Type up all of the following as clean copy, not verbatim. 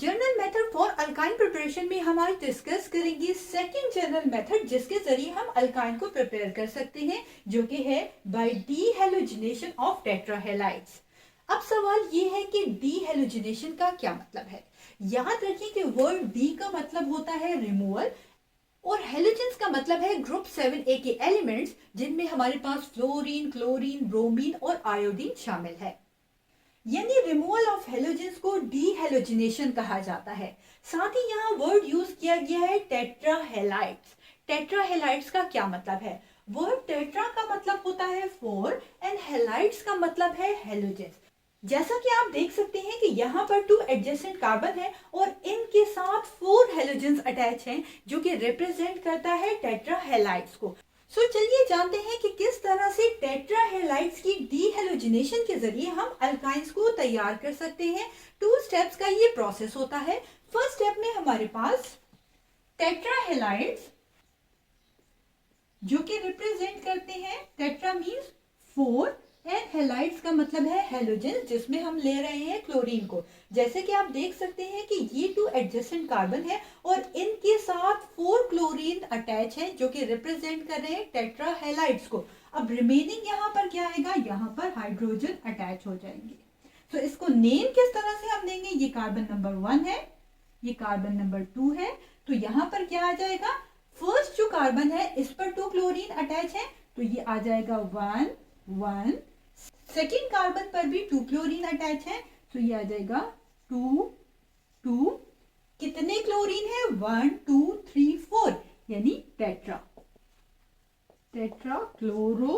General method for alkyne preparation में हम आज डिस्कस करेंगे सेकंड जनरल मेथड जिसके जरिए हम अल्काइन को प्रिपेयर कर सकते हैं, जो कि है बाय डीहेलोजिनेशन ऑफ टेट्राहेलाइड्स। अब सवाल ये है कि डीहेलोजिनेशन का क्या मतलब है। याद रखिए कि वर्ड डी का मतलब होता है रिमूवल और हेलोजेंस का मतलब है ग्रुप 7A के एलिमेंट्स, जिनमें हमारे पास फ्लोरीन, क्लोरीन, ब्रोमीन और आयोडीन शामिल है। यानी रिमूवल ऑफ हेलोजेंस को डीहेलोजिनेशन कहा जाता है। साथ ही यहाँ वर्ड यूज किया गया है टेट्राहेलाइड्स। टेट्राहेलाइड्स का क्या मतलब है? वर्ड टेट्रा का मतलब होता है 4 एंड हेलाइड्स का मतलब है हेलोजेंस। जैसा कि आप देख सकते हैं कि यहाँ पर 2 एडजेसेंट कार्बन है और इनके साथ 4 हेलोजेंस अटैच हैं, जो कि रिप्रेजेंट करता है टेट्राहेलाइड्स को। चलिए जानते हैं कि किस तरह से टेट्राहेलाइड्स की डीहेलोजिनेशन के जरिए हम अल्काइंस को तैयार कर सकते हैं। 2 स्टेप्स का ये प्रोसेस होता है। फर्स्ट स्टेप में हमारे पास टेट्राहेलाइड्स, जो कि रिप्रेजेंट करते हैं, टेट्रा मींस 4 एंड हेलाइड्स का मतलब है हेलोजेंस, जिसमें हम ले रहे हैं क्लोरीन को। जैसे कि आप देख सकते हैं कि ये 2 एडजेसेंट कार्बन है और इनके साथ 4 क्लोरीन अटैच है, जो कि रिप्रेजेंट कर रहे हैं टेट्राहेलाइड्स को। अब रिमेनिंग यहाँ पर क्या आएगा? यहाँ पर हाइड्रोजन अटैच हो जाएंगे। तो इसको नेम किस तरह से हम देंगे? ये कार्बन नंबर 1 है, ये कार्बन नंबर 2 है। तो यहाँ पर क्या आ जाएगा? फर्स्ट जो कार्बन है इस पर 2 क्लोरीन अटैच है, तो ये आ जाएगा 1 1। सेकेंड कार्बन पर भी 2 क्लोरीन अटैच है, तो ये आ जाएगा 2 2। कितने क्लोरीन है? 1 2 3 4, यानी टेट्रा टेट्रा क्लोरो,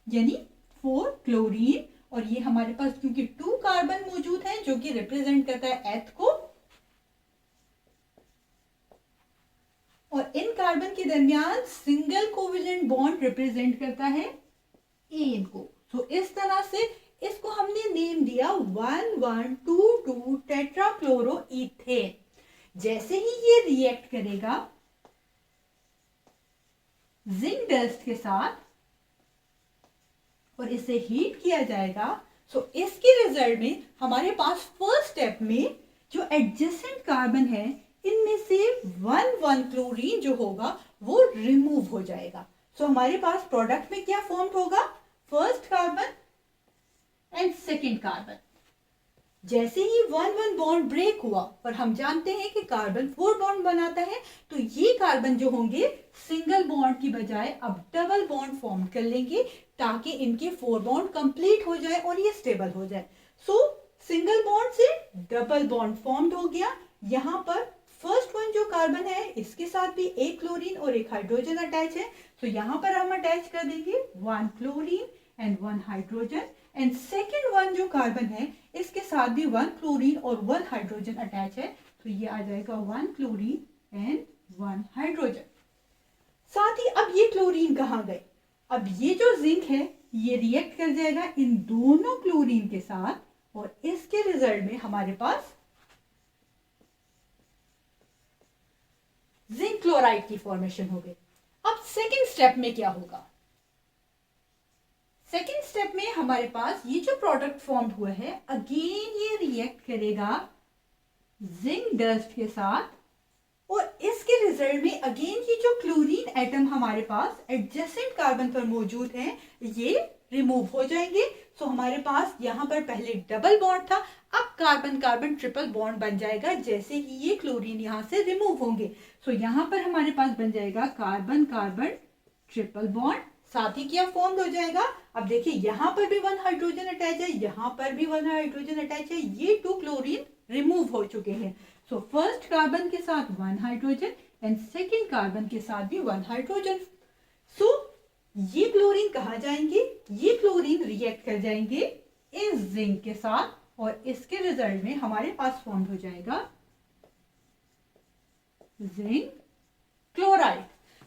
यानी 4 क्लोरीन। और ये हमारे पास क्योंकि 2 कार्बन मौजूद है, जो कि रिप्रेजेंट करता है एथ को, और इन कार्बन के दरमियान सिंगल कोवेलेंट बॉन्ड रिप्रेजेंट करता है एन को। तो इस तरह से इसको हमने नेम दिया 1 1 2 2 टेट्राक्लोरो इथेन। जैसे ही ये रिएक्ट करेगा जिंक डस्ट के साथ और इसे हीट किया जाएगा, तो इसके रिजल्ट में हमारे पास फर्स्ट स्टेप में जो एडजेसेंट कार्बन है, इनमें से 1 1 क्लोरीन जो होगा वो रिमूव हो जाएगा। सो हमारे पास प्रोडक्ट में क्या फॉर्म होगा? First carbon and second carbon. जैसे ही 1 1 बॉन्ड ब्रेक हुआ, और हम जानते हैं कि कार्बन 4 बॉन्ड बनाता है, तो ये कार्बन जो होंगे सिंगल बॉन्ड की बजाय अब डबल बॉन्ड फॉर्म कर लेंगे, ताकि इनके 4 बॉन्ड कंप्लीट हो जाए और ये स्टेबल हो जाए। सो सिंगल बॉन्ड से डबल बॉन्ड फॉर्म्ड हो गया। यहाँ पर फर्स्ट वन जो कार्बन है, इसके साथ भी एक क्लोरीन और एक हाइड्रोजन अटैच है, तो यहाँ पर हम अटैच कर देंगे 1 chlorine and 1 hydrogen. And second one जो कार्बन है, इसके साथ भी 1 क्लोरीन और 1 हाइड्रोजन अटैच है, तो ये आ जाएगा 1 क्लोरीन एंड 1 हाइड्रोजन। साथ ही अब ये क्लोरीन कहाँ गए? अब ये जो जिंक है ये रिएक्ट कर जाएगा इन दोनों क्लोरीन के साथ, और इसके रिजल्ट में हमारे पास जिंक क्लोराइड की फॉर्मेशन हो गई। अब सेकेंड स्टेप में क्या होगा? सेकेंड स्टेप में हमारे पास ये जो प्रोडक्ट फॉर्म हुआ है, अगेन ये रिएक्ट करेगा जिंक डस्ट के साथ, और इसके रिजल्ट में अगेन ये जो क्लोरीन एटम हमारे पास एडजेसेंट कार्बन पर मौजूद है, ये रिमूव हो जाएंगे। सो हमारे पास यहाँ पर पहले डबल बॉन्ड था, अब कार्बन कार्बन ट्रिपल बॉन्ड बन जाएगा जैसे ही ये क्लोरीन यहाँ से रिमूव होंगे। सो यहाँ पर हमारे पास बन जाएगा कार्बन कार्बन ट्रिपल बॉन्ड। साथ ही क्या फॉर्म हो जाएगा? अब देखिए यहाँ पर भी 1 हाइड्रोजन अटैच है, यहाँ पर भी 1 हाइड्रोजन अटैच है, ये 2 क्लोरीन रिमूव हो चुके हैं। सो फर्स्ट कार्बन के साथ 1 हाइड्रोजन एंड सेकेंड कार्बन के साथ भी 1 हाइड्रोजन। सो ये क्लोरीन कहाँ जाएंगे? ये क्लोरीन रिएक्ट कर जाएंगे इस जिंक के साथ, और इसके रिजल्ट में हमारे पास फॉर्म हो जाएगा जिंक क्लोराइड।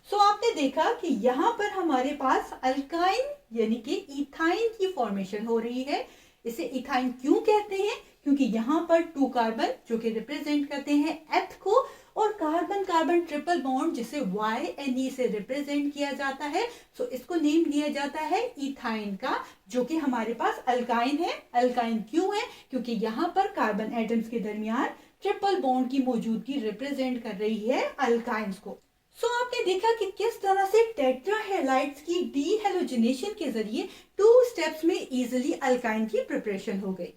सो आपने देखा कि यहाँ पर हमारे पास अल्काइन यानी कि इथाइन की फॉर्मेशन हो रही है। इसे इथाइन क्यों कहते हैं? क्योंकि यहाँ पर 2 कार्बन जो कि रिप्रेजेंट करते हैं एथ को, और कार्बन कार्बन ट्रिपल बॉन्ड जिसे YNE से रिप्रेजेंट किया जाता है, सो इसको नेम दिया जाता है इथाइन का, जो कि हमारे पास अल्काइन है। अल्काइन क्यों है? क्योंकि यहाँ पर कार्बन एटम्स के दरमियान ट्रिपल बॉन्ड की मौजूदगी रिप्रेजेंट कर रही है अल्काइंस को। सो आपने देखा कि किस तरह से टेट्रा हैलाइड्स की डीहेलोजिनेशन के जरिए 2 स्टेप्स में इजीली अल्काइन की प्रिपरेशन हो गई।